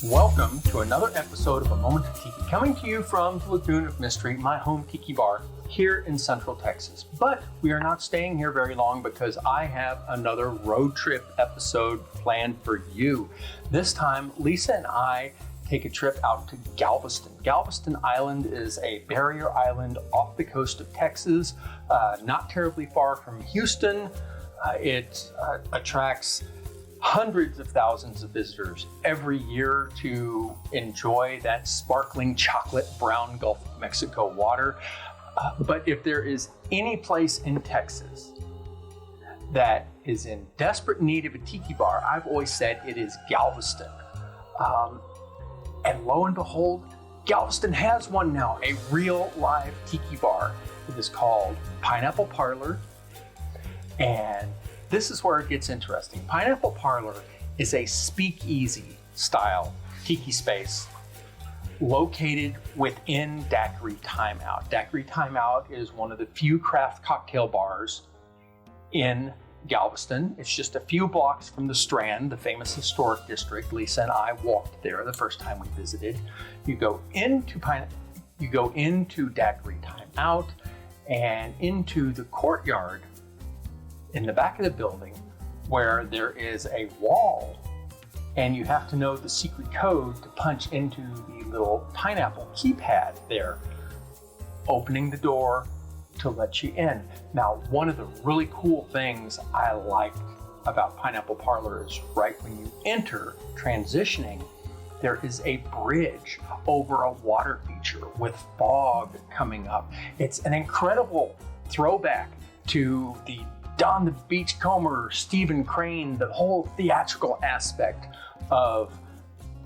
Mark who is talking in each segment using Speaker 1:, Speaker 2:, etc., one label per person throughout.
Speaker 1: Welcome to another episode of A Moment of Tiki, coming to you from the Lagoon of Mystery, my home tiki bar here in Central Texas. But we are not staying here very long because I have another road trip episode planned for you. This time, Lisa and I take a trip out to Galveston. Galveston Island is a barrier island off the coast of Texas, not terribly far from Houston. It attracts hundreds of thousands of visitors every year to enjoy that sparkling chocolate brown Gulf of Mexico water. But if there is any place in Texas that is in desperate need of a tiki bar, I've always said it is Galveston. And lo and behold, Galveston has one now, a real live tiki bar. It is called Pineapple Parlor. And this is where it gets interesting. Pineapple Parlor is a speakeasy style tiki space located within Daiquiri Time Out. Daiquiri Time Out is one of the few craft cocktail bars in Galveston. It's just a few blocks from the Strand, the famous historic district. Lisa and I walked there the first time we visited. You go into Daiquiri Time Out and into the courtyard in the back of the building, where there is a wall, and you have to know the secret code to punch into the little pineapple keypad there, opening the door to let you in. Now, one of the really cool things I liked about Pineapple Parlor is right when you enter, transitioning, there is a bridge over a water feature with fog coming up. It's an incredible throwback to the Don the Beachcomber, Stephen Crane, the whole theatrical aspect of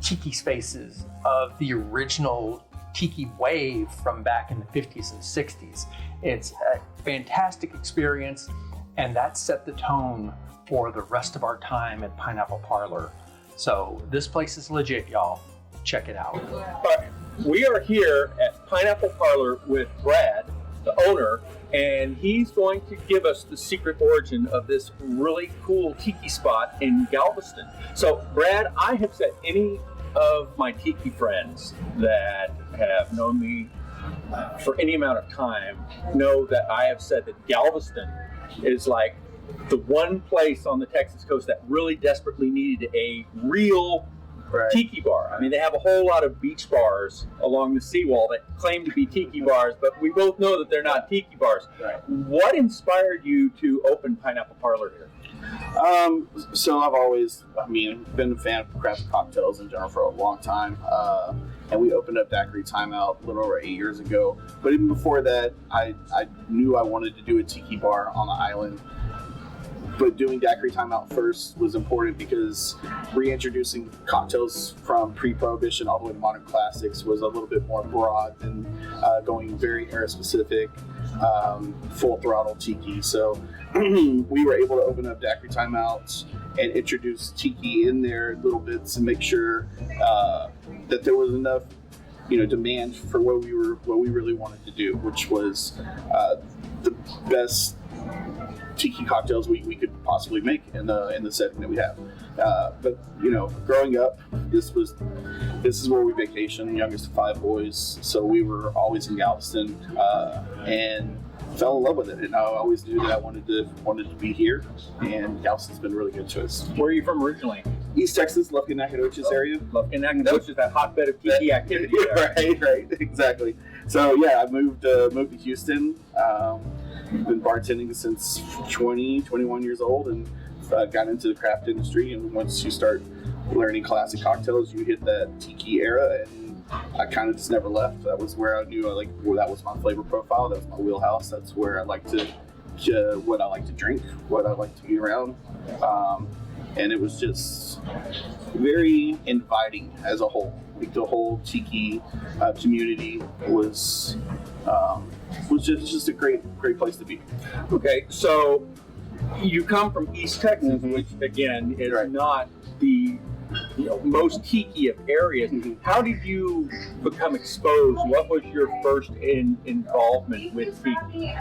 Speaker 1: tiki spaces, of the original tiki wave from back in the 50s and 60s. It's a fantastic experience, and that set the tone for the rest of our time at Pineapple Parlor. So this place is legit, y'all. Check it out.
Speaker 2: We are here at Pineapple Parlor with Brad, the owner, and he's going to give us the secret origin of this really cool tiki spot in Galveston. So, Brad, I have said any of my tiki friends that have known me for any amount of time know that I have said that Galveston is like the one place on the Texas coast that really desperately needed a real tiki bar. I mean, they have a whole lot of beach bars along the seawall that claim to be tiki bars, but we both know that they're not tiki bars. Right. What inspired you to open Pineapple Parlor here?
Speaker 3: So I've always, been a fan of craft cocktails in general for a long time. And we opened up Daiquiri Time Out a little over 8 years ago. But even before that, I knew I wanted to do a tiki bar on the island. But doing Daiquiri Time Out first was important because reintroducing cocktails from pre-prohibition all the way to modern classics was a little bit more broad than going very era specific, full throttle tiki. So we were able to open up Daiquiri Time Out and introduce tiki in there little bits and make sure that there was enough, demand for what we really wanted to do, which was the best tiki cocktails we could possibly make in the setting that we have. But growing up, this is where we vacation, youngest of 5 boys, so we were always in Galveston and fell in love with it. And I always knew that I wanted to be here, and Galveston's been really good to us.
Speaker 2: Where are you from originally?
Speaker 3: East Texas, Lufkin Nacogdoches area.
Speaker 2: Lufkin Nacogdoches, that hotbed of tiki activity.
Speaker 3: Right, exactly. So yeah, I moved to Houston. Been bartending since 21 years old, and got into the craft industry. And once you start learning classic cocktails, you hit that tiki era, and I kind of just never left. That was where I knew that was my flavor profile. That was my wheelhouse. That's where I like to what I like to drink, what I like to be around. And it was just very inviting as a whole. Like the whole tiki community was just a great place to be.
Speaker 2: Okay, so you come from East Texas, which again is not the most tiki of areas. How did you become exposed? What was your first involvement with tiki?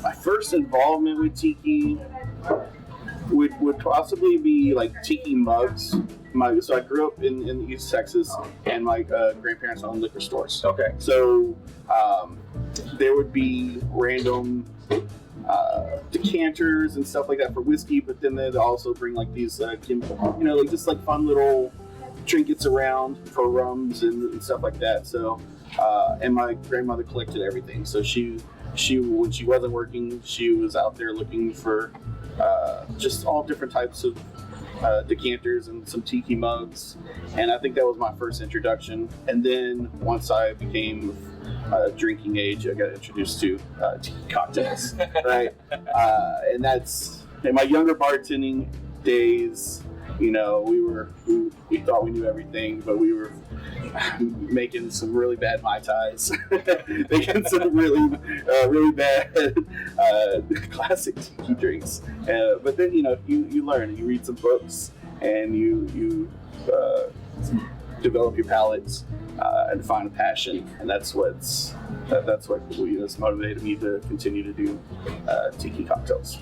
Speaker 3: My first involvement with tiki would possibly be like tiki mugs So I grew up in East Texas, and my grandparents owned liquor stores.
Speaker 2: Okay.
Speaker 3: So there would be random decanters and stuff like that for whiskey, but then they'd also bring like these, like just like fun little trinkets around for rums and stuff like that. So, and my grandmother collected everything. So she when she wasn't working, she was out there looking for just all different types of decanters and some tiki mugs, and I think that was my first introduction. And then once I became drinking age, I got introduced to tiki cocktails, right? And that's in my younger bartending days. We thought we knew everything, but we were making some really bad Mai Tais, making some really bad classic tiki drinks. But then you learn, you read some books, and you develop your palates and find a passion, and that's what motivated me to continue to do tiki cocktails.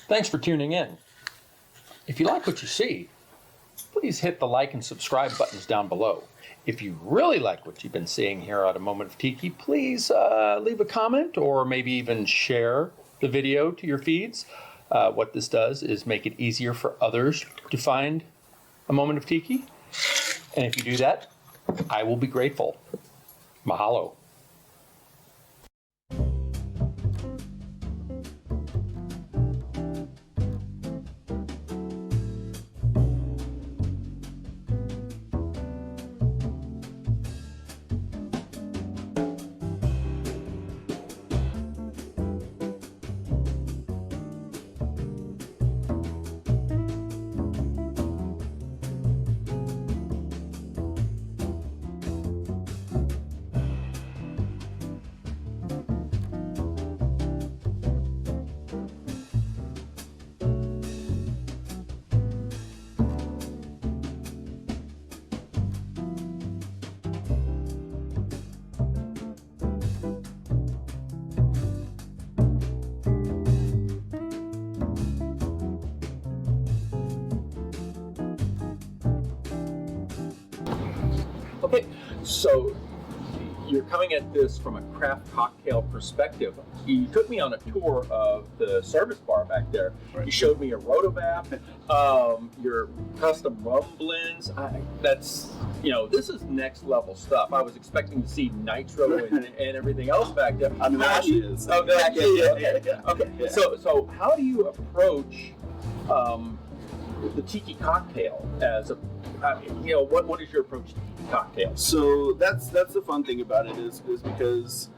Speaker 1: Thanks for tuning in. If you like what you see, please hit the like and subscribe buttons down below. If you really like what you've been seeing here at A Moment of Tiki, please leave a comment or maybe even share the video to your feeds. What this does is make it easier for others to find A Moment of Tiki. And if you do that, I will be grateful. Mahalo.
Speaker 2: Okay, so you're coming at this from a craft cocktail perspective. You took me on a tour of the service bar back there.
Speaker 3: Right.
Speaker 2: You showed me your rotovap, your custom rum blends. This is next level stuff. I was expecting to see nitro and everything else back there.
Speaker 3: I mean, that is.
Speaker 2: Oh, that is. Okay. Okay.
Speaker 3: Yeah.
Speaker 2: So how do you approach the tiki cocktail as a what is your approach to tiki cocktail?
Speaker 3: So that's the fun thing about it is because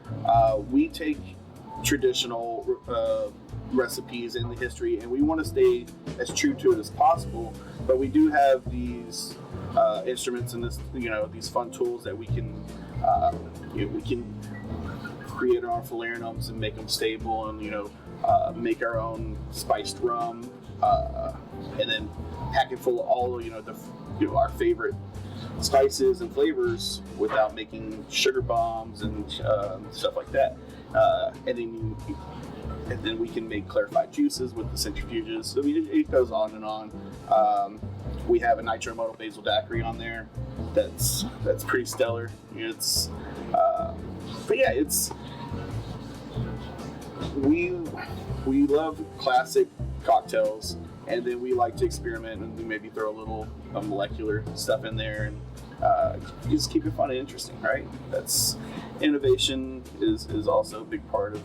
Speaker 3: we take traditional recipes in the history, and we want to stay as true to it as possible. But we do have these instruments and these fun tools that we can create our own falernums and make them stable, and make our own spiced rum, and then pack it full of all our favorite spices and flavors without making sugar bombs and stuff like that. And then we can make clarified juices with the centrifuges. I mean, it goes on and on. We have a nitro modal basil daiquiri on there. That's pretty stellar. It's we love classic cocktails, And then we like to experiment, and we maybe throw a little molecular stuff in there, and just keep it fun and interesting, right? That's innovation is also a big part of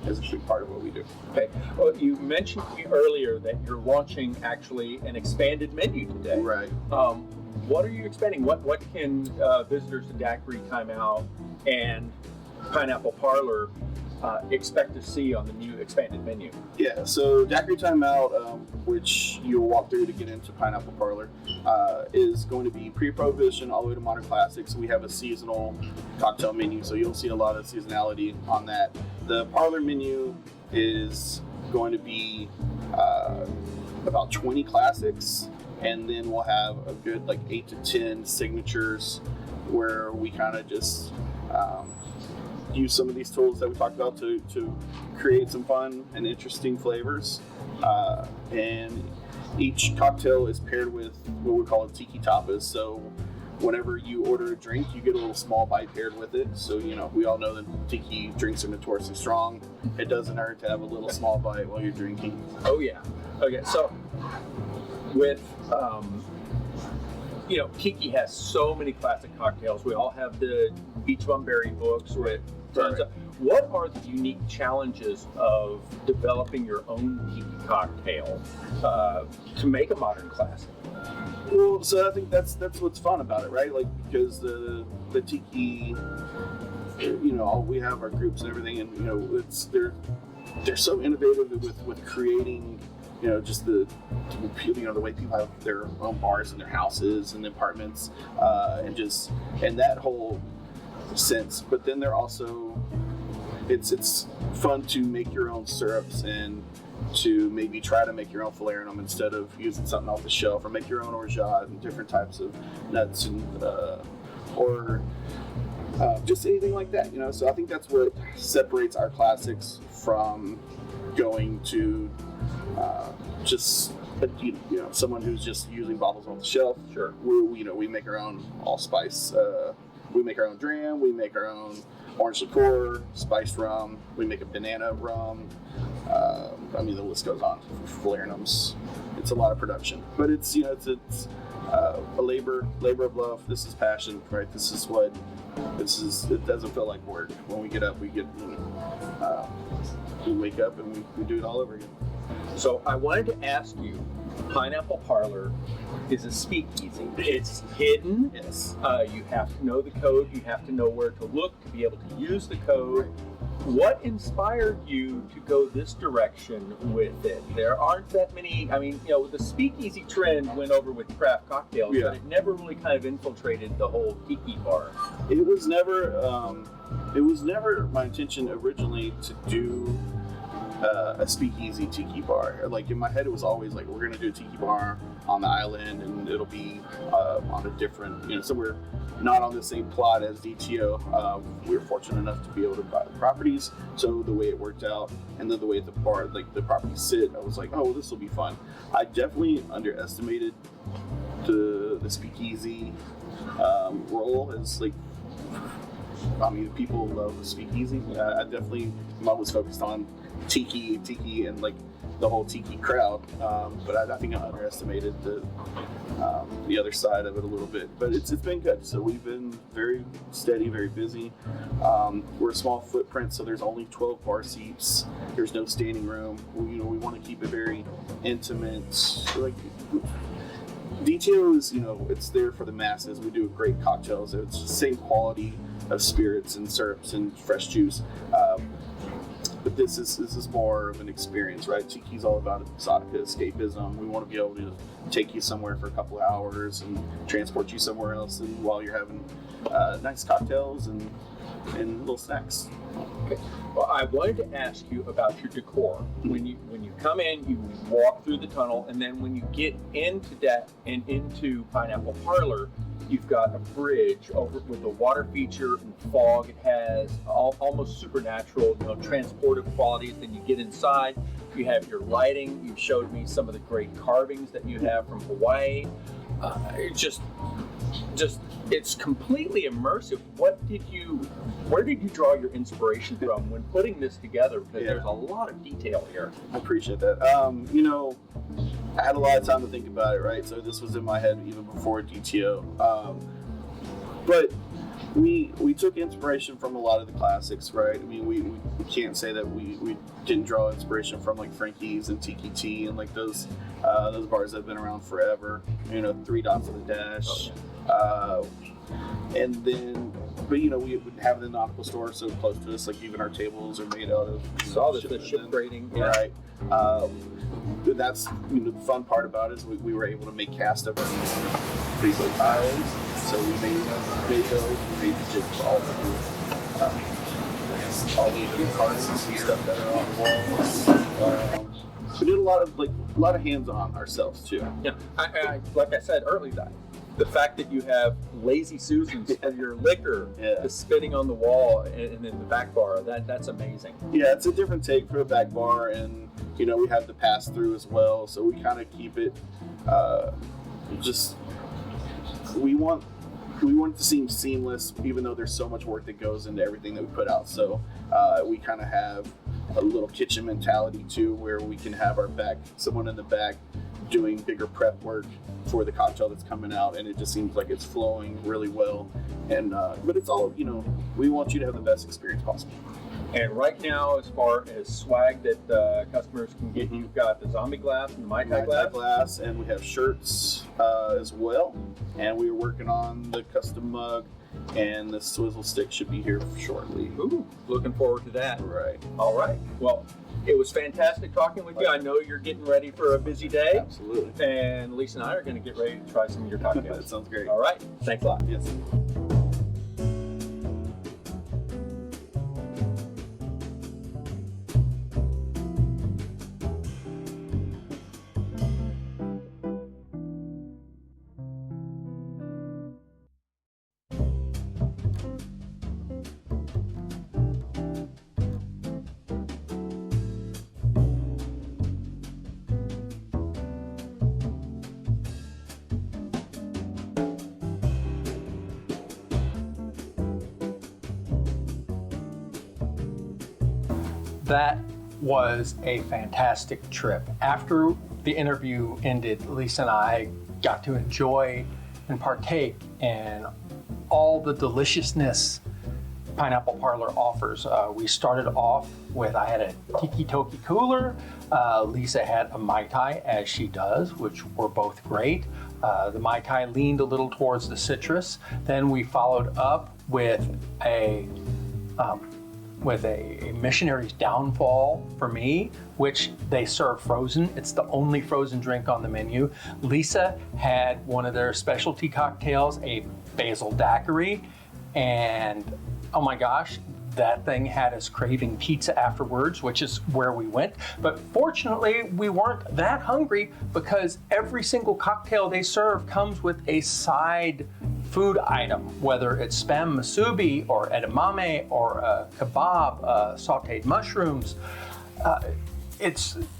Speaker 3: what we do.
Speaker 2: Okay. Well, you mentioned to me earlier that you're launching actually an expanded menu today.
Speaker 3: Right.
Speaker 2: What are you expanding? What can visitors to Daiquiri Time Out and Pineapple Parlor expect to see on the new expanded menu?
Speaker 3: Yeah, so Daiquiri Time Out, which you'll walk through to get into Pineapple Parlor, is going to be pre-prohibition all the way to modern classics. We have a seasonal cocktail menu, so you'll see a lot of seasonality on that. The parlor menu is going to be about 20 classics, and then we'll have a good 8 to 10 signatures where we kind of just use some of these tools that we talked about to create some fun and interesting flavors. And each cocktail is paired with what we call a Tiki tapas. So whenever you order a drink, you get a little small bite paired with it. So, we all know that Tiki drinks are notoriously strong. It doesn't hurt to have a little small bite while you're drinking.
Speaker 2: Oh, yeah. Okay, so with, Tiki has so many classic cocktails. We all have the Beach Bum Berry books with tons of. What are the unique challenges of developing your own Tiki cocktail to make a modern classic?
Speaker 3: Well, so I think that's what's fun about it, right? Because the Tiki, we have our groups and everything, and they're so innovative with creating, just the way people have their own bars in their houses and apartments, and that whole sense. But then they're also, it's fun to make your own syrups and to maybe try to make your own falernum instead of using something off the shelf, or make your own orgeat and different types of nuts and or just anything like that. So I think that's what separates our classics from going to just someone who's just using bottles off the shelf.
Speaker 2: Sure.
Speaker 3: We make our own allspice. We make our own dram. We make our own orange liqueur, spiced rum. We make a banana rum. The list goes on. Falernums. It's a lot of production, but it's a labor of love. This is passion, right? It doesn't feel like work. When we get up, we wake up and we do it all over again.
Speaker 2: So I wanted to ask you, Pineapple Parlor is a speakeasy. It's hidden.
Speaker 3: Yes.
Speaker 2: You have to know the code. You have to know where to look to be able to use the code. What inspired you to go this direction with it? There aren't that many. The speakeasy trend went over with craft cocktails, but it never really kind of infiltrated the whole tiki bar.
Speaker 3: It was never my intention originally to do a speakeasy tiki bar. In my head, it was always we're gonna do a tiki bar on the island, and it'll be on a different, somewhere not on the same plot as DTO. We were fortunate enough to be able to buy the properties, so the way it worked out, and then the way the bar, the properties sit, I was like, oh, this will be fun. I definitely underestimated the speakeasy role as people love the speakeasy. I definitely am always focused on Tiki and the whole Tiki crowd, but I think I underestimated the other side of it a little bit. But it's been good. So we've been very steady, very busy. We're a small footprint, so there's only 12 bar seats. There's no standing room. We want to keep it very intimate. DTO is, it's there for the masses. We do great cocktails. It's the same quality of spirits and syrups and fresh juice. But this is more of an experience, right? Tiki's all about exotica, escapism. We want to be able to take you somewhere for a couple of hours and transport you somewhere else, and while you're having nice cocktails and little snacks.
Speaker 2: Okay. Well, I wanted to ask you about your decor. When you come in, you walk through the tunnel, and then when you get into that and into Pineapple Parlor, you've got a bridge over with a water feature and fog. It has almost supernatural, transportive qualities. Then you get inside, you have your lighting. You showed me some of the great carvings that you have from Hawaii. It's completely immersive. Where did you draw your inspiration from when putting this together? Because there's a lot of detail here.
Speaker 3: I appreciate that. I had a lot of time to think about it, right? So this was in my head even before DTO. But we took inspiration from a lot of the classics, right? I mean, we can't say that we didn't draw inspiration from like Frankie's and Tiki Tea and like those bars that have been around forever. You know, Three Dots on the Dash. And then, but you know, we would have the nautical store so close to us, like even our tables are made out of.
Speaker 2: Saw the ship rating, yeah.
Speaker 3: Right. That's, you know, the fun part about it is we were able to make cast of these like tiles. So we made those, we made the jigs all the cards and stuff that are on the walls. We did a lot of hands-on ourselves too.
Speaker 2: Yeah, I like I said earlier, the fact that you have lazy Susans for your liquor, the spitting on the wall and in the back bar, that's amazing.
Speaker 3: Yeah, it's a different take for the back bar, and you know, we have the pass-through as well, so we kind of keep it we want it to seem seamless, even though there's so much work that goes into everything that we put out. So we kind of have a little kitchen mentality too, where we can have someone in the back doing bigger prep work for the cocktail that's coming out, and it just seems like it's flowing really well. And but it's all, you know, we want you to have the best experience possible.
Speaker 2: And right now, as far as swag that customers can get, you've got the zombie glass and the Mai Tai glass.
Speaker 3: And we have shirts as well. And we are working on the custom mug, and the swizzle stick should be here shortly.
Speaker 2: Ooh, looking forward to that.
Speaker 3: Right.
Speaker 2: All right. Well, it was fantastic talking with you. I know you're getting ready for a busy day.
Speaker 3: Absolutely.
Speaker 2: And Lisa and I are going to get ready to try some of your cocktails.
Speaker 3: That sounds great.
Speaker 2: All right. Thanks a lot.
Speaker 3: Yes.
Speaker 1: That was a fantastic trip. After the interview ended, Lisa and I got to enjoy and partake in all the deliciousness Pineapple Parlor offers. We started off with, I had a Tiki Toki cooler. Lisa had a Mai Tai, as she does, which were both great. The Mai Tai leaned a little towards the citrus. Then we followed up with a Missionary's Downfall for me, which they serve frozen. It's the only frozen drink on the menu. Lisa had one of their specialty cocktails, a basil daiquiri, and oh my gosh, that thing had us craving pizza afterwards, which is where we went. But fortunately, we weren't that hungry because every single cocktail they serve comes with a side food item, whether it's spam musubi or edamame or a kebab, sauteed mushrooms.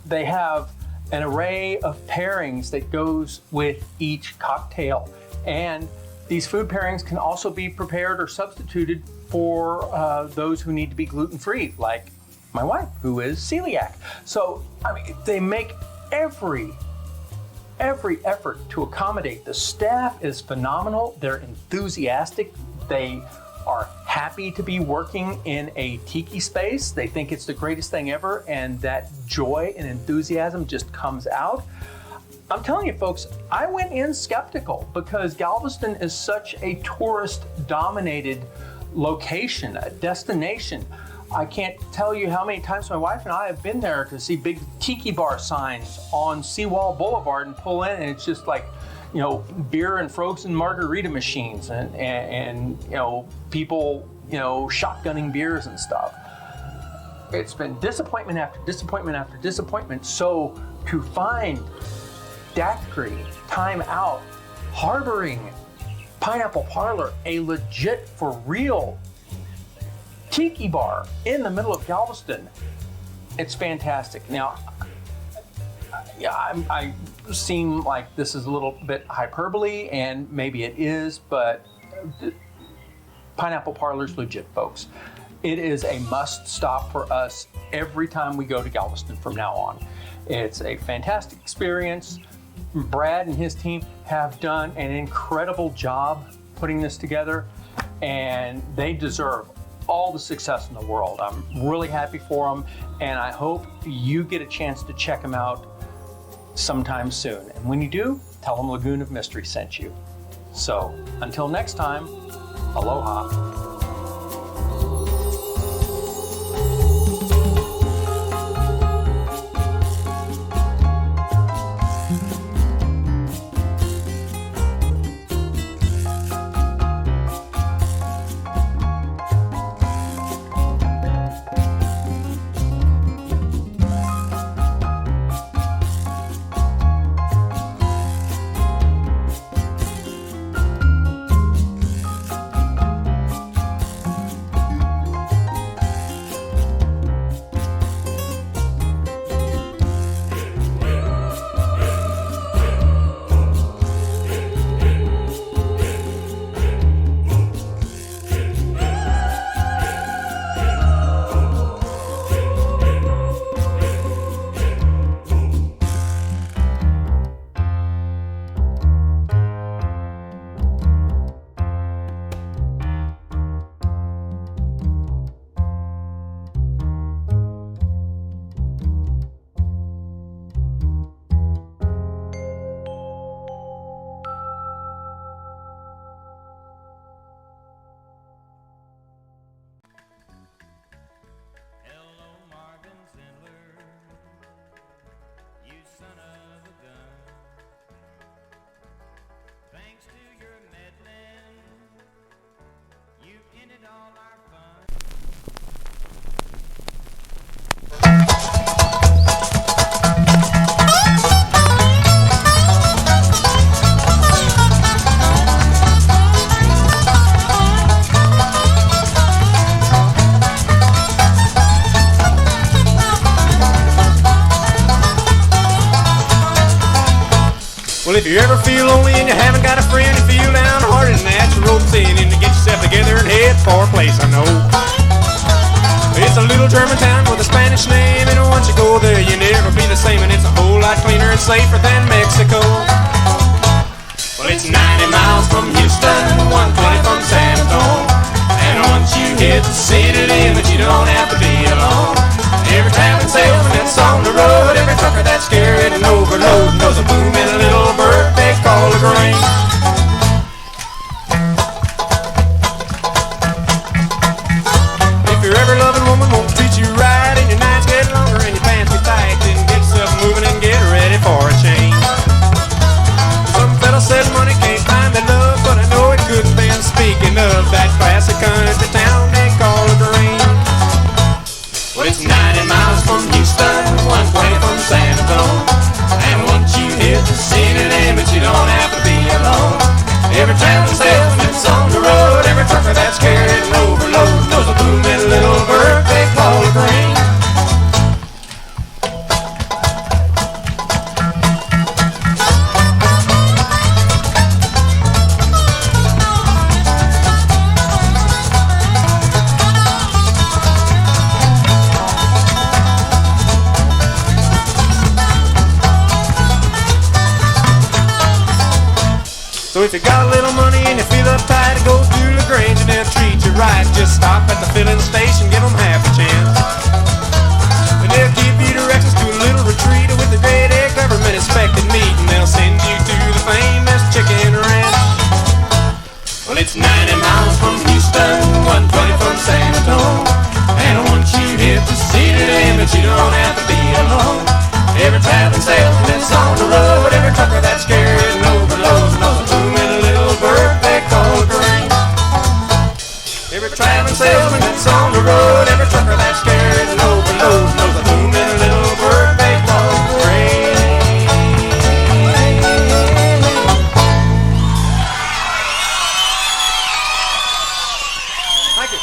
Speaker 1: They have an array of pairings that goes with each cocktail. And these food pairings can also be prepared or substituted for those who need to be gluten-free, like my wife, who is celiac. So, I mean, they make every effort to accommodate. The staff is phenomenal. They're enthusiastic. They are happy to be working in a tiki space. They think it's the greatest thing ever, and that joy and enthusiasm just comes out. I'm telling you, folks, I went in skeptical because Galveston is such a tourist-dominated location, a destination. I can't tell you how many times my wife and I have been there to see big tiki bar signs on Seawall Boulevard and pull in, and it's just like, you know, beer and frozen margarita machines and you know, people, you know, shotgunning beers and stuff. It's been disappointment after disappointment after disappointment. So to find Daiquiri Time Out harboring Pineapple Parlor, a legit, for real tiki bar in the middle of Galveston, it's fantastic. Now, yeah, I seem like this is a little bit hyperbole, and maybe it is, but Pineapple Parlor's legit, folks. It is a must stop for us every time we go to Galveston from now on. It's a fantastic experience. Brad and his team have done an incredible job putting this together, and they deserve all the success in the world. I'm really happy for them, and I hope you get a chance to check them out sometime soon. And when you do, tell them Lagoon of Mystery sent you. So until next time, aloha.
Speaker 4: Well, if you ever feel lonely and you haven't got a friend, you feel downhearted, and that's your road saying in to get yourself together and head for a place I know. It's a little German town with a Spanish name, and once you go there, you never be the same, and it's a whole lot cleaner and safer than Mexico. Well, it's 90 miles from Houston, 120 from San Antonio, and once you hit the city limit, you don't have to be alone. Every traveling salesman that's on the road, every trucker that's carrying an overload knows a boom and a little bird they call a Grange. If your ever loving woman won't treat you right, and your nights get longer and your pants get tight, then get yourself moving and get ready for a change. Some fella said money can't find the love, but I know it couldn't be. Speaking of that classic country town they call a Grange. Well, it's 90 miles from Houston, 120 from San Antonio, and once you hit the city limit, you don't have to be alone. Every traveling salesman that's on the road, every trucker that's carrying an overload knows a booming little bird they call a Grange. So if you got a little money and you feel uptight, go to the Grange and they'll treat you right. Just stop at the filling station, give them half a chance, and they'll give you directions to a little retreat with a grade A government inspected meat, and they'll send you to the famous chicken ranch. Well, it's 90 miles from Houston, 120 from San Antonio, and once you hit the city limit, you don't have to be alone. Every traveling salesman that's on the road, every trucker that's carrying overloads knows a boom and a little bird they call a Grange. Every traveling salesman that's on the road, every trucker that's carrying overloads knows a boom and a little bird they call a Grange. Thank you.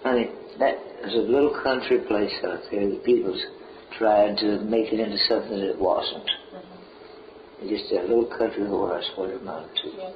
Speaker 5: Honey, that was a little country place out there. The people's tried to make it into something that it wasn't. Just a little country where I swear it amounted to.